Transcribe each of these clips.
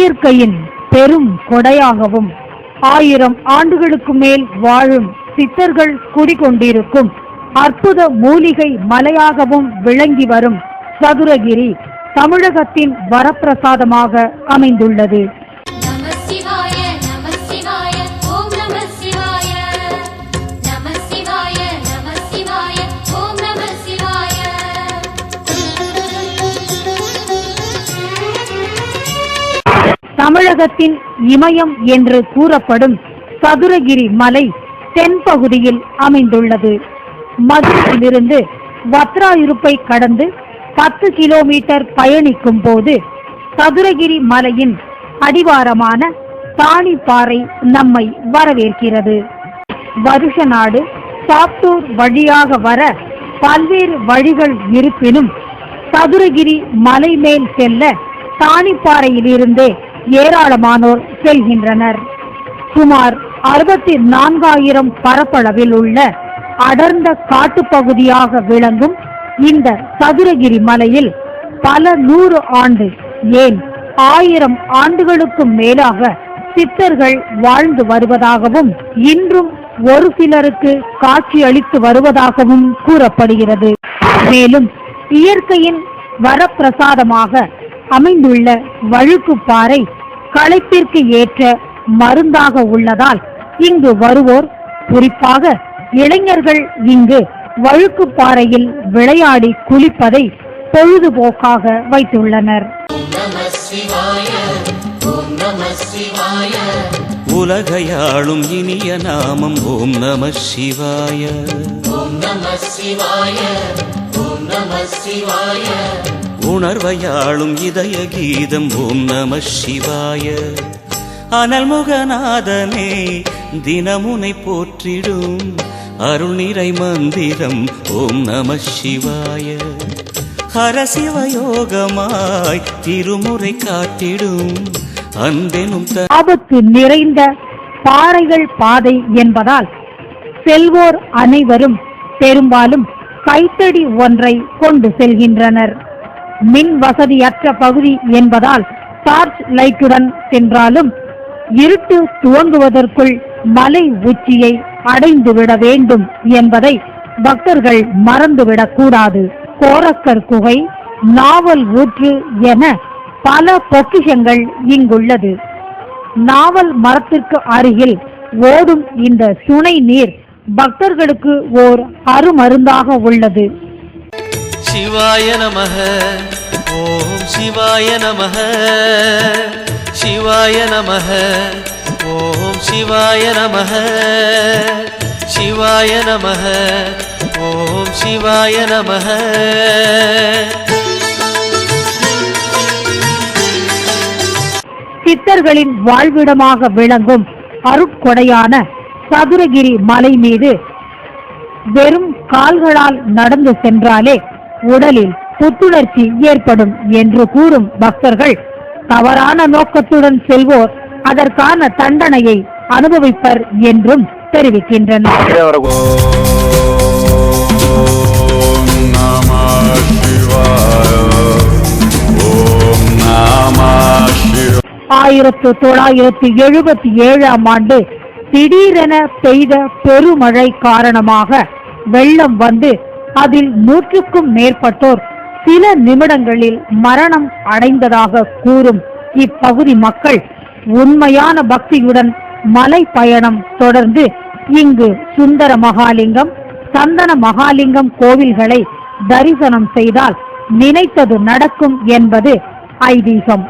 இயற்கையின் பெரும் கொடையாகவும் 1000 ஆண்டுகளுக்கு மேல் வாழும் சித்தர்கள் குடிகொண்டிருக்கும் அற்புத மூலிகை மலையாகவும் விளங்கி வரும் சதுரகிரி தமிழகத்தின் வரப்பிரசாதமாக அமைந்துள்ளது. தமிழகத்தின் இமயம் என்று கூறப்படும் சதுரகிரி மலை தென்பகுதியில் அமைந்துள்ளது. மதுரையிலிருந்து வத்ராயிருப்பை கடந்து 10 கிலோமீட்டர் பயணிக்கும் போது சதுரகிரி மலையின் அடிவாரமான தாணிப்பாறை நம்மை வரவேற்கிறது. வருஷ நாடு சாத்தூர் வழியாக வர பல்வேறு வழிகள் இருப்பினும் சதுரகிரி மலை மேல் செல்ல தாணிப்பாறையிலிருந்தே ஏராளமானோர் செல்கின்றனர். சுமார் 64,000 பரப்பளவில் உள்ள அடர்ந்த காட்டுப்பகுதியாக விளங்கும் இந்த சதுரகிரி மலையில் பல 100 ஆண்டு ஏன் 1000 ஆண்டுகளுக்கு மேலாக சித்தர்கள் வாழ்ந்து வருவதாகவும் இன்றும் ஒரு சிலருக்கு காட்சியளித்து வருவதாகவும் கூறப்படுகிறது. மேலும் இயற்கையின் வரப்பிரசாதமாக அமைந்துள்ள வழுக்குப்பாறை களைப்பிற்கு ஏற்ற மருந்தாக உள்ளதால் இங்கு வருவோர், குறிப்பாக இளைஞர்கள் இங்கு வழுக்குப்பாறையில் விளையாடி குளிப்பதை பொழுதுபோக்காக வைத்துள்ளனர். உலகையாளும் இனிய நாமம் ஓம் நம சிவாய. ஓம் நம சிவாய. ஓம் நம சிவாய. உணர்வையாளும் இதய கீதம் ஓம் நம சிவாய. அனல்முகநாதனே தினமுனை போற்றிடும் அருள் நிறை மந்திரம் ஓம் நம சிவாய. ஹரசிவயோகமாய் திருமுறை காட்டிடும் அன்பெனும் ஆபத்து நிறைந்த பாறைகள் பாதை என்பதால் செல்வோர் அனைவரும் பெரும்பாலும் கைத்தடி ஒன்றை கொண்டு செல்கின்றனர். மின் வசதியற்ற பகுதி என்பதால் டார்ச் லைட்டுடன் சென்றாலும் இருட்டு துவங்குவதற்குள் மலை உச்சியை அடைந்துவிட வேண்டும் என்பதை பக்தர்கள் மறந்துவிடக் கூடாது. கோரக்கர் குகை, நாவல் ஊற்று என பல பொக்கிஷங்கள் இங்குள்ளது. நாவல் மரத்திற்கு அருகில் ஓடும் இந்த சுனை நீர் பக்தர்களுக்கு ஓர் அருமருந்தாக உள்ளது. சிவாய நமஹ. ஓம் சிவாய நமஹ. சிவாய நமஹ. ஓம் சிவாய நமஹ. சிவாய நமஹ. ஓம் சிவாய நமஹ. சித்தர்களின் வாழ்விடமாக விளங்கும் அருட்கொடையான சதுரகிரி மலை மீது வெறும் கால்களால் நடந்து சென்றாலே உடலில் புத்துணர்ச்சி ஏற்படும் என்று கூறும் பக்தர்கள் தவறான நோக்கத்துடன் செல்வோர் அதற்கான தண்டனையை அனுபவிப்பர் என்றும் தெரிவிக்கின்றனர். ஆயிரத்து 1977 ஆண்டு திடீரென பெய்த பெருமழை காரணமாக வெள்ளம் வந்து அதில் 100க்கும் மேற்பட்டோர் சில நிமிடங்களில் மரணம் அடைந்ததாக கூறும் இப்பகுதி மக்கள் உண்மையான பக்தியுடன் மலை பயணம் தொடர்ந்து இங்கு சுந்தர மகாலிங்கம், சந்தன மகாலிங்கம் கோவில்களை தரிசனம் செய்தால் நினைத்தது நடக்கும் என்பது ஐதீகம்.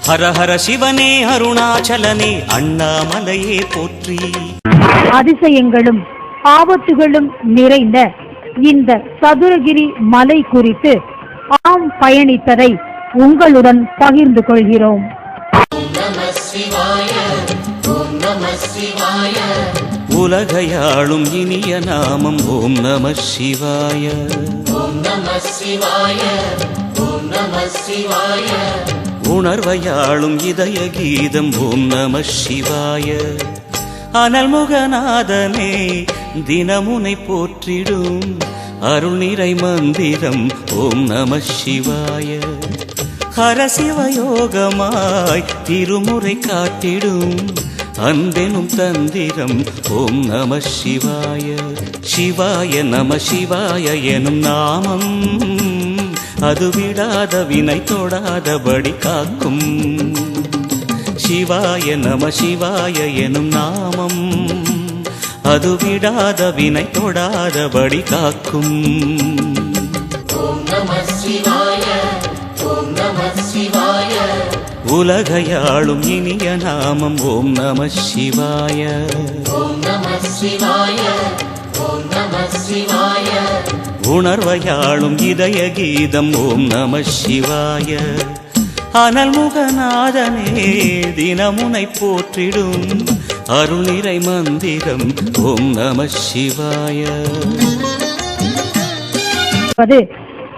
ஹர ஹர சிவனே அருணாச்சலனே அண்ணாமலையே போற்றி. அதிசயங்களும் ஆபத்துகளும் நிறைந்த இந்த சதுரகிரி மலை குறித்து ஆம் பயணித்ததை உங்களுடன் பகிர்ந்து கொள்கிறோம். உலகையாளும் இனிய நாமம் ஓம் நம சிவாய. உணர்வையாளும் இதய கீதம் ஓம் நம சிவாய. அனல்முகநாதனே தினமுனை போற்றிடும் அருள் நிறை மந்திரம் ஓம் நம சிவாய. ஹரசிவயோகமாய் திருமுறை காட்டிடும் அன்பெனும் தந்திரம் ஓம் நம சிவாய. சிவாய நம சிவாய எனும் நாமம் அது விடாத வினை தொடாதபடி காக்கும். சிவாய நம சிவாய எனும் நாமம் அது விடாத வினை தொடாதபடி காக்கும். உலகையாளும் இனிய நாமம் ஓம் நம சிவாய. உணர்வையாளும் இதய கீதம் ஓம் நம சிவாய. அனல்முகநாதனே தினமுனை போற்றிடும் அருள் நிறை மந்திரம் ஓம் நம சிவாய.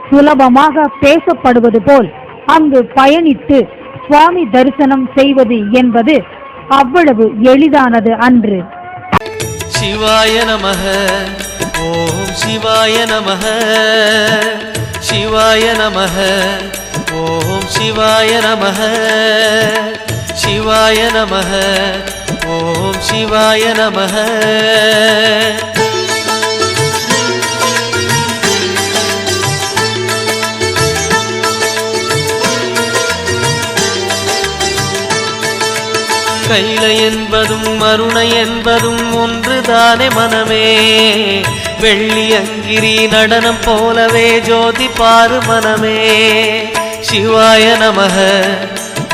சுலபமாக பேசப்படுவது போல் அங்கு பயணித்து சுவாமி தரிசனம் செய்வது என்பது அவ்வளவு எளிதானது அன்று. சிவாய நமஹ ஓம் சிவாய நமஹ. சிவாய நமஹ ஓம் சிவாய நமஹ. சிவாய நமஹ ஓம் சிவாய நமஹ. கைலை என்பதும் மருணை என்பதும் ஒன்றுதானே மனமே. வெள்ளி அங்கிரி நடனம் போலவே ஜோதி பாரு மனமே. சிவாய நமஹ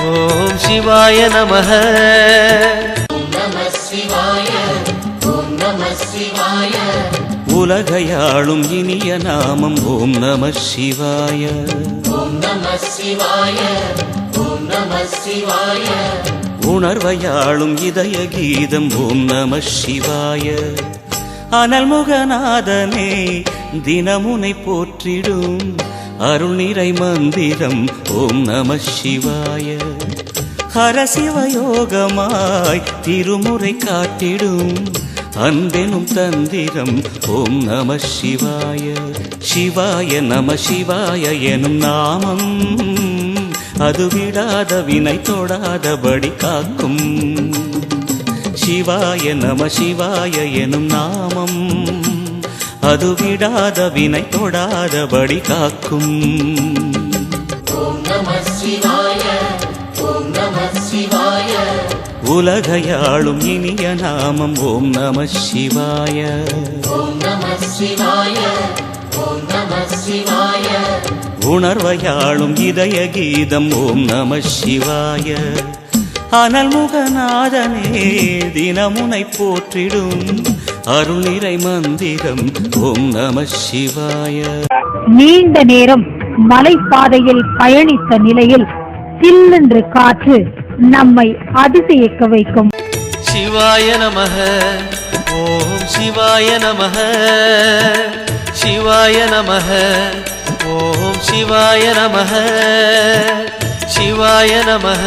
ஓம் சிவாய நமஹ. உலகையாளும் இனிய நாமம் ஓம் நம சிவாய. உணர்வையாளும் இதய கீதம் ஓம் நம சிவாய. அனல்முகநாதனே தினமுனை போற்றிடும் அருள் நிறை மந்திரம் ஓம் நம சிவாய. ஹரசிவயோகமாய் திருமுறை காட்டிடும் அன்பெனும் தந்திரம் ஓம் நம சிவாய. சிவாய நம சிவாய எனும் நாமம் அது விடாத வினை தொடாதபடி காக்கும். சிவாய நம சிவாய எனும் நாமம் அது விடாத வினை தொடாதபடி காக்கும். உலகையாளும் இனிய நாமம் ஓம் நம சிவாய. உணர்வையாளும் இதய கீதம் ஓம் நம சிவாய. அனல்முகநாதனே தினமுனை போற்றிடும் அருள் நிறை மந்திரம் ஓம் நம சிவாய. நீண்ட நேரம் மலைப்பாதையில் பயணித்த நிலையில் சில்லென்று காற்று நம்மை அதிசயிக்க வைக்கும். சிவாய நமஹ ஓம் சிவாய நமஹ. சிவாய நமஹ ஓம் சிவாய நமஹ. சிவாய நமஹ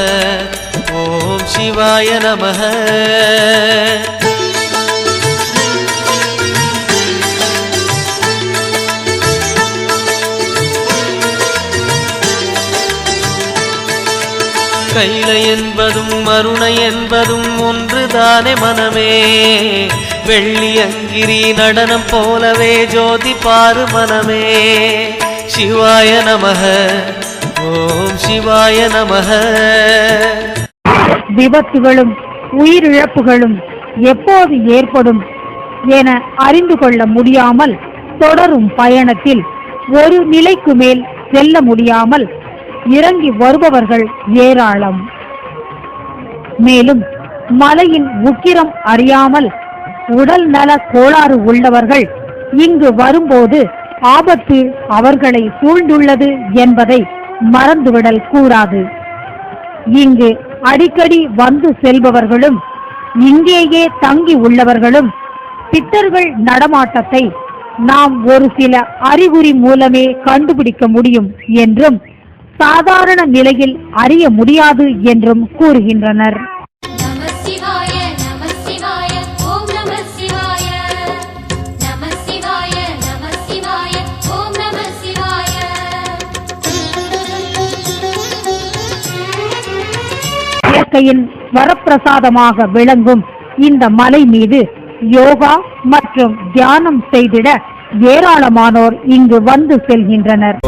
ஓம் சிவாய நமஹ. கைலை என்பதும் மருணை என்பதும் ஒன்றுதானே மனமே. வெள்ளி அங்கிரி நடனம் போலவே ஜோதி பாரு மனமே. சிவாய நமஹ ஓம் சிவாய நமஹ. விபத்துகளும் உயிரிழப்புகளும் எப்போது ஏற்படும் என அறிந்து கொள்ள முடியாமல் தொடரும் பயணத்தில் ஒரு நிலைக்கு மேல் செல்ல முடியாமல் இறங்கி வருபவர்கள் ஏராளம். மேலும் மலையின் உக்கிரம் அறியாமல் உடல் நல கோளாறு உள்ளவர்கள் இங்கு வரும்போது ஆபத்து அவர்களை சூழ்ந்துள்ளது என்பதை மறந்துவிடல் கூடாது. இங்கு அடிக்கடி வந்து செல்பவர்களும் இங்கேயே தங்கி உள்ளவர்களும் பித்தர்கள் நடமாட்டத்தை நாம் ஒரு சில அறிகுறி மூலமே கண்டுபிடிக்க முடியும் என்றும் சாதாரண நிலையில் அறிய முடியாது என்றும் கூறுகின்றனர். இயற்கையின் வரப்பிரசாதமாக விளங்கும் இந்த மலை மீது யோகா மற்றும் தியானம் செய்திட ஏராளமானோர் இங்கு வந்து செல்கின்றனர்.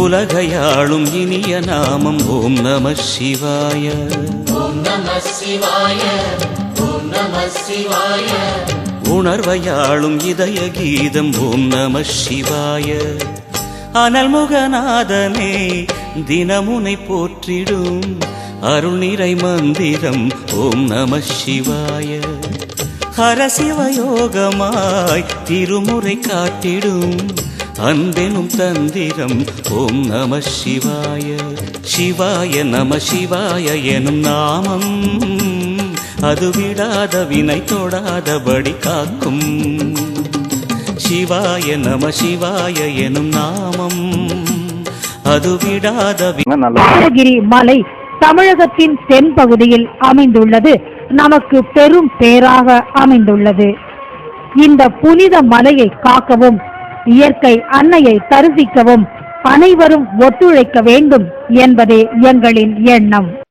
உலகையாளும் இனிய நாமம் ஓம் நம சிவாய. ஓம் நம சிவாய. ஓம் நம சிவாய. உணர்வையாளும் இதய கீதம் ஓம் நம சிவாய. அனல்முகநாதனே தினமுனை போற்றிடும் அருள் நிறை மந்திரம் ஓம் நம சிவாய. ஹரசிவயோகமாய் திருமுறை காட்டிடும் அன்பெனும் தந்திரம் ஓம் நம சிவாய. சிவாய நம சிவாய எனும் நாமம் அது விடாத வினை தொடாதபடி காக்கும். சிவாய நம சிவாய எனும் நாமம் அது விடாத. நீலகிரி மலை தமிழகத்தின் தென்பகுதியில் அமைந்துள்ளது. நமக்கு பெரும் பேராக அமைந்துள்ளது. இந்த புனித மலையை காக்கவும் இயற்கை அன்னையை தரிசிக்கவும் அனைவரும் ஒத்துழைக்க வேண்டும் என்பதே எங்களின் எண்ணம்.